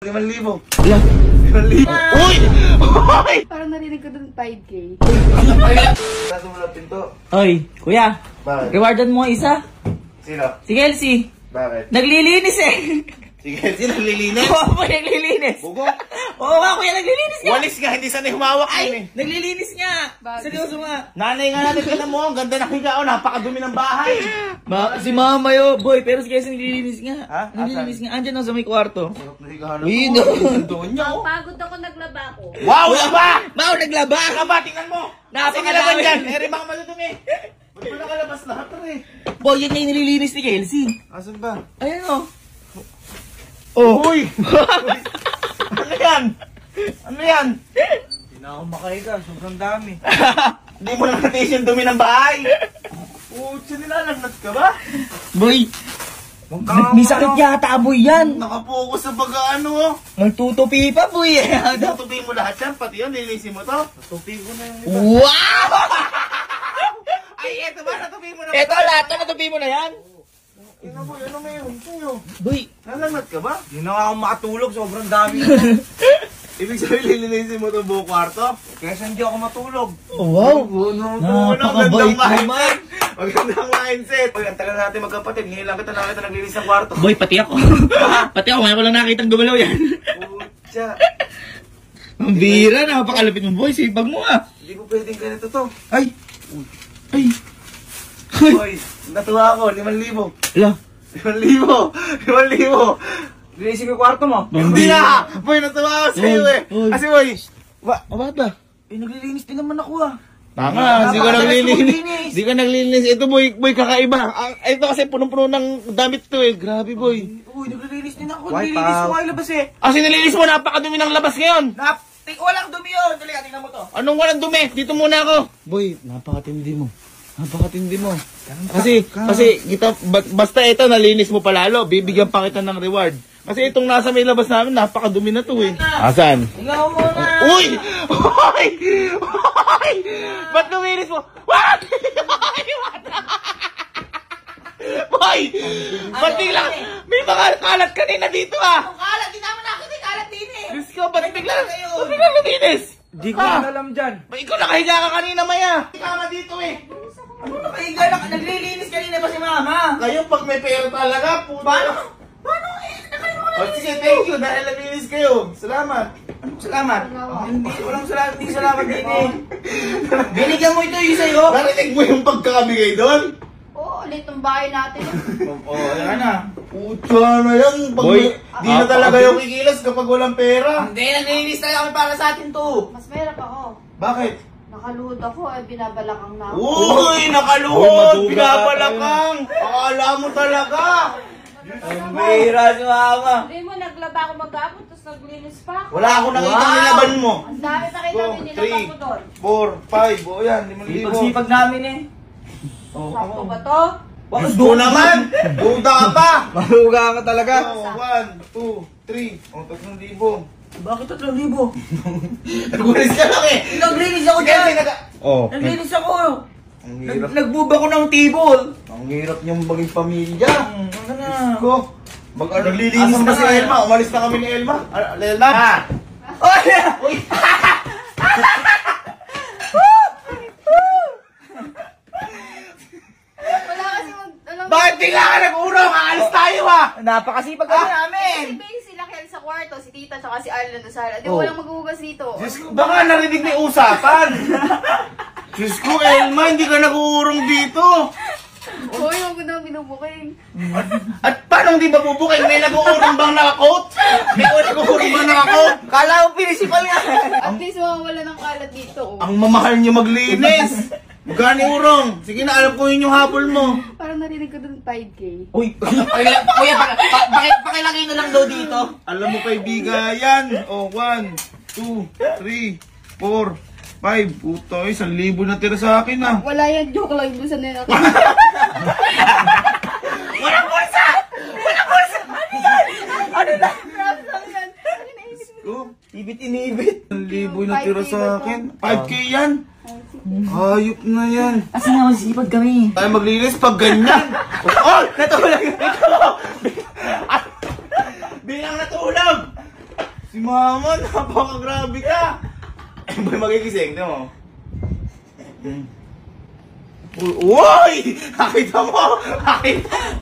5,000. Wala. 5,000. Uy! Uy! Parang narinig ko dun 5K. Nasa mo lang pinto. Oy, kuya. Bakit? Rewardan mo isa. Sino? Si Kelsey. Bakit? Naglilinis eh. Sige, sino naglilinis? Oo, kuya, naglilinis. Bugo. Oo nga, kuya, naglilinis nga. Walis nga, hindi sanay humawak yun eh. Naglilinis nga. Bakit? Seryoso nga. Nanay nga natin, tignan mo, ang ganda ng higa, oh, napakadumi ng bahay. Si mama yo, boy, pero si Kelsey naglilinis nga. Ha? Naglilinis nga. Andyan sa may kwarto. Sarap na higa, Uy, no? no. Doon niya, oh. Pagod ako, naglaba ko. Wow, laba! Mau, naglaba. Laba, tingnan mo. Napakalaban dyan. yan. Eri, mga maludumi. Ba't mo nakalabas lahat rin? Boy, yan yung nililinis ni Kelsey. Asan ba? Ayan o. Oh. Uy! Ano yan? Ano yan? Hindi na ako makahiga, sobrang dami. Hindi mo na natin yung dumi ng bahay. Pucha, nilalagnat ka ba? Boy, may sakit yata, boy, yan. Nakapokus sa pag-ano, oh. Nagtutupi pa, boy. Tutupi mo lahat yan, pati yun, linisin mo to. Tutupi ko na yung iba. Wow! Ay, eto ba? Natupi mo na. Eto, lahat na natupi mo na yan. Ina mo, ano mayroon sa'yo? Boy, Nalagnat ka ba? Hindi na ako makatulog, sobrang dami. Ibig sabihin, lilinisin mo itong buong kwarto? Kesa hindi ako matulog. oh, wow. Napakabait Napakabait naman. Magandang mindset. Uy, ang tagal natin magkapatid. Ngayon lang kita nakita naglinis ng kwarto. Boy, pati ako. Pati ako, ngayon ko lang nakitang gumalaw yan. Pucha. Ang bira, napakalapit mo, boy. Sipag mo, ah. Hindi ko pwedeng ganito to. Ay. Ay. Uy, natuwa ako. 5,000. Ala. 5,000. 5,000. Linisin ko yung kwarto mo. Hindi na! Boy, natuwa ako sa'yo eh. Uy. Kasi boy, Bakit ba? naglilinis din naman ako ah. Tama, hindi ko Napakadalas naglilinis. maglinis. Hindi ko naglilinis. Ito, boy, kakaiba. Ito kasi punong-puno ng damit to eh. Grabe, boy. Uy, naglilinis din ako. Wipe Nililinis out. ko ay labas eh. Kasi nilinis mo, napakadumi ng labas ngayon. Walang dumi yun. Dali, tingnan mo to. Anong walang dumi? Dito muna ako. Boy, napakatindi mo. Napakatindi mo. Kasi kita, basta ito, nalinis mo palalo. Bibigyan pa kita ng reward. Kasi itong nasa may labas namin, napakadumi na to eh. Asan? Tingnan mo muna. Uy! Uy! Uy! Ba't luminis mo? What? Boy! Ba't biglang may mga kalat kanina dito ah? Kalat, di naman nakita yung kalat din eh. Diyos ko, ba't biglang luminis? Di ko alam dyan. Ba, ikaw nakahiga ka kanina, Maya. Ikaw ka dito eh. Ano nakahiga lang? Naglilinis kanina ba si mama? Kayo pag may pera talaga, puto. Paano? Paano eh? Oh, sige, thank you dahil naglinis kayo. Salamat. Salamat. Hindi, walang salamat. Hindi salamat din eh. Binigyan mo ito yung sa'yo. Narinig mo yung pagkakabigay doon? Oo, ulit ng bahay natin. Oo, ayan na. Pucha na yan. Pag Boy, di na talaga yung kikilas kapag walang pera. Hindi, naglilinis tayo kami para sa atin to. Mas meron ako. Bakit? Nakaluhod ako, binabalakang na ako. Uy, Uy, nakaluhod. maduga Binabalakang. Akala mo talaga. Ang bihira si mama. Hindi mo, naglaba ako mag-abot, tapos naglinis pa ako. Wala ako nakita Wow. nilaban mo. Ang dami nakita mo, nilabang mo doon. 4, 5, o yan, 5,000. Sipag namin eh. Sakto ba to? Bakit doon naman? Duda ka pa. Maluga ka talaga. 1, 2, 3. O, 3,000. Bakit 3,000? Nagulis ka lang eh. Naglinis ako Sige, dyan. Oh. Naglinis ako. Ang hirap. Nagbuba ko ng tibol. Ang hirap niyong maging pamilya. Ano na? Ko. Naglilinis Asan na ba si nga? Elma. Umalis na kami ni Elma. Elma. Oy! Uy. Wala kasi Bakit bigla ka nag-urong? Aalis tayo ah. Napakasipag kami namin. Si Bay sila Kel sa kwarto, si Tita tsaka si Arlen na sala. Di walang maghugas dito. Diyos ko, baka narinig na yung usapan. Diyos ko, Elma, hindi ka nag-uurong dito. Hoy, huwag ko na binubuking. At paano hindi ba bubuking? May nag-uurong bang naka-coat? May nag-uurong bang naka-coat? Kala ko principal nga. At least mawawala ng kalat dito. Oh. Ang mamahal niyo maglinis. Gani urong. Sige na, alam ko yun yung habol mo. Parang narinig ko dun 5K. Uy, Kuya, pakilagay na lang daw dito. alam mo kaibigan yan. O, 1, 2, 3, 4, 5. Puto, 1,000 na tira sa akin ah. Wala yan, joke lang yung bulsa na natin. Walang bulsa! Walang bulsa! Ano na? Props lang yan. Ano naisip mo? Oh, Ibit-inibit. 1,000 na tira sa akin. 5K yan. Hayop na yan. Kasi nga masipag kami. Tayo maglinis pag ganyan. Oh, Natulog. bilang natulog. Si mama, napaka-grabe ka. Boy, magigising, di mo? Uy! Nakita mo! Nakita